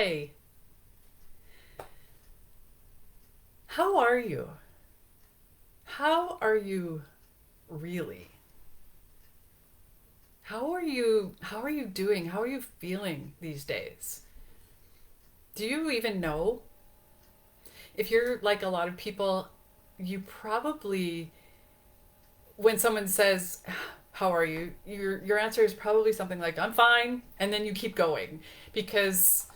Hi. How are you? How are you really? How are you doing? How are you feeling these days? Do you even know? If you're like a lot of people, you probably when someone says, "How are you?" your answer is probably something like, "I'm fine," and then you keep going because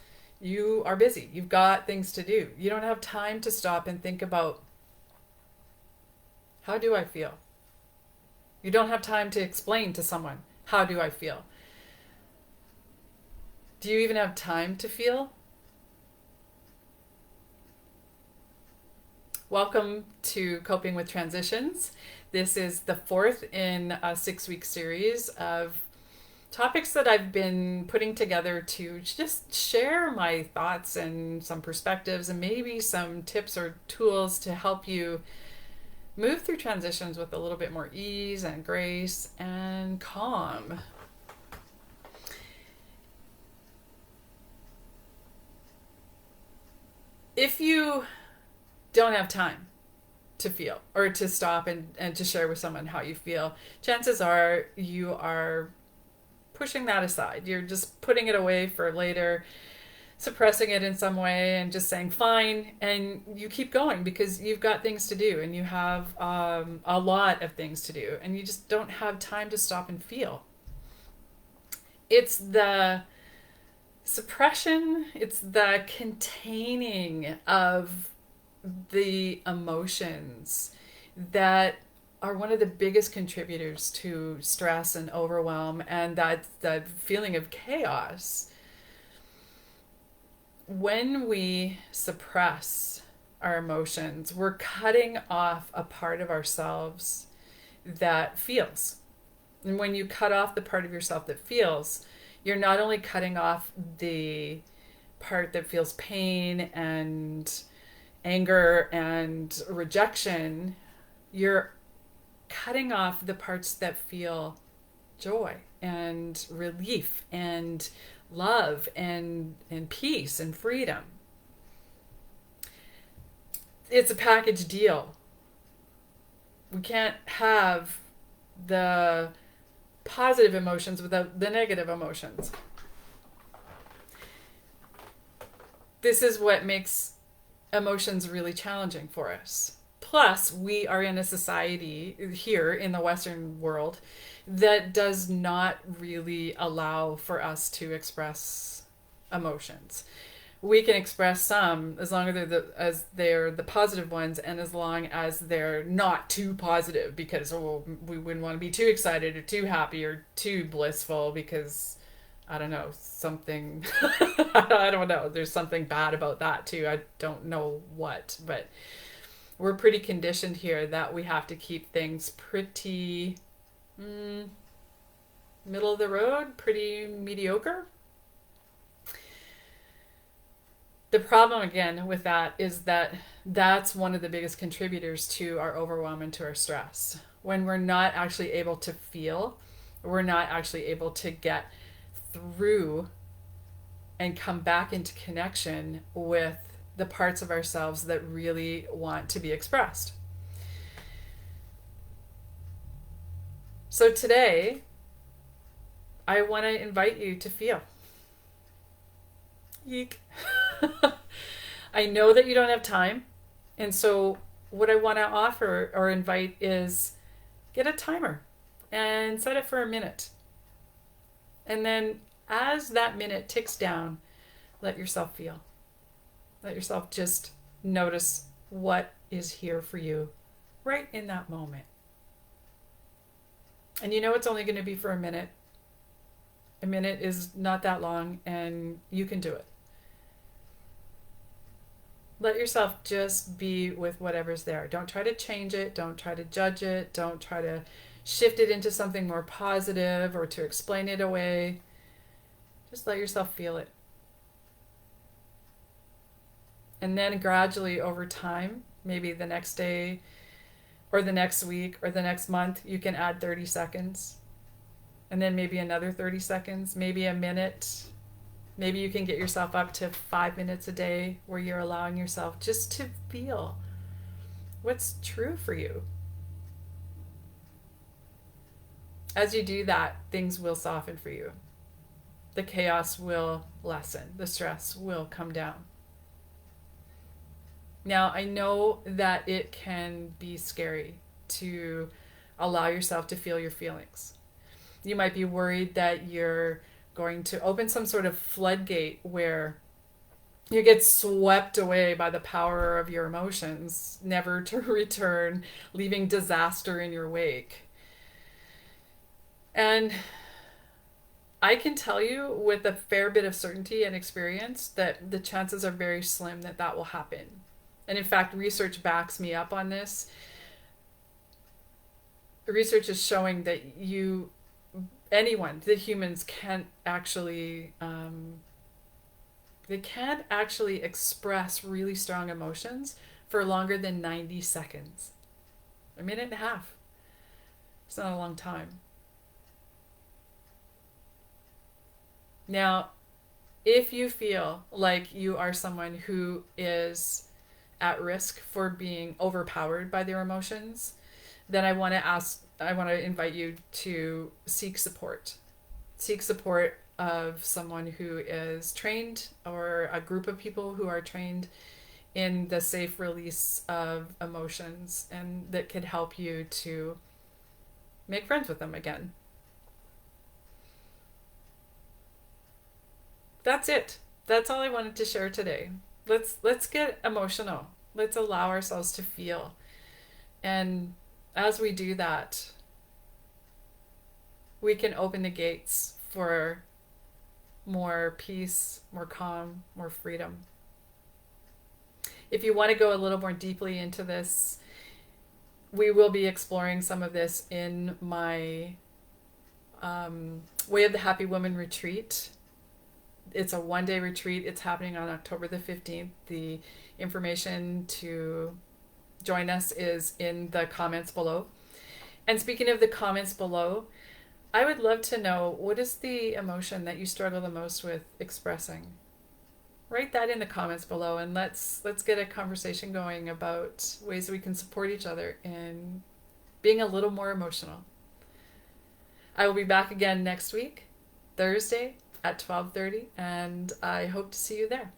you are busy. You've got things to do. You don't have time to stop and think about, how do I feel? You don't have time to explain to someone, how do I feel? Do you even have time to feel? Welcome to Coping with Transitions. This is the fourth in a 6 week series of topics that I've been putting together to just share my thoughts and some perspectives and maybe some tips or tools to help you move through transitions with a little bit more ease and grace and calm. If you don't have time to feel or to stop and to share with someone how you feel, chances are you are pushing that aside. You're just putting it away for later, suppressing it in some way, and just saying fine. And you keep going because you've got things to do and you have a lot of things to do, and you just don't have time to stop and feel. It's the suppression, it's the containing of the emotions that are one of the biggest contributors to stress and overwhelm and that feeling of chaos. When we suppress our emotions, we're cutting off a part of ourselves that feels. And when you cut off the part of yourself that feels, you're not only cutting off the part that feels pain and anger and rejection, you're cutting off the parts that feel joy and relief and love and peace and freedom. It's a package deal. We can't have the positive emotions without the negative emotions. This is what makes emotions really challenging for us. Plus, we are in a society here in the Western world that does not really allow for us to express emotions. We can express some as long as they're the positive ones, and as long as they're not too positive, because we wouldn't want to be too excited or too happy or too blissful because I don't know, something I don't know, there's something bad about that too. I don't know what, but we're pretty conditioned here that we have to keep things pretty middle of the road, pretty mediocre. The problem again with that is that that's one of the biggest contributors to our overwhelm and to our stress. When we're not actually able to feel, we're not actually able to get through and come back into connection with the parts of ourselves that really want to be expressed. So today, I want to invite you to feel. Yeek. I know that you don't have time, and so what I want to offer or invite is get a timer and set it for a minute. And then as that minute ticks down, let yourself feel. Let yourself just notice what is here for you right in that moment. And you know it's only going to be for a minute. A minute is not that long, and you can do it. Let yourself just be with whatever's there. Don't try to change it. Don't try to judge it. Don't try to shift it into something more positive or to explain it away. Just let yourself feel it. And then gradually over time, maybe the next day or the next week or the next month, you can add 30 seconds. And then maybe another 30 seconds, maybe a minute. Maybe you can get yourself up to 5 minutes a day where you're allowing yourself just to feel what's true for you. As you do that, things will soften for you. The chaos will lessen, the stress will come down. Now, I know that it can be scary to allow yourself to feel your feelings. You might be worried that you're going to open some sort of floodgate where you get swept away by the power of your emotions, never to return, leaving disaster in your wake. And I can tell you with a fair bit of certainty and experience that the chances are very slim that that will happen. And in fact, research backs me up on this. Research is showing that that humans can't actually, they can't actually express really strong emotions for longer than 90 seconds. A minute and a half. It's not a long time. Now, if you feel like you are someone who is at risk for being overpowered by their emotions, then I want to invite you to seek support. Seek support of someone who is trained or a group of people who are trained in the safe release of emotions and that could help you to make friends with them again. That's it. That's all I wanted to share today. Let's get emotional. Let's allow ourselves to feel. And as we do that, we can open the gates for more peace, more calm, more freedom. If you want to go a little more deeply into this, we will be exploring some of this in my Way of the Happy Woman retreat. It's a one-day retreat. It's happening on October the 15th. The information to join us is in the comments below. And speaking of the comments below, I would love to know, what is the emotion that you struggle the most with expressing? Write that in the comments below, and let's get a conversation going about ways we can support each other in being a little more emotional. I will be back again next week, Thursday at 12:30, and I hope to see you there.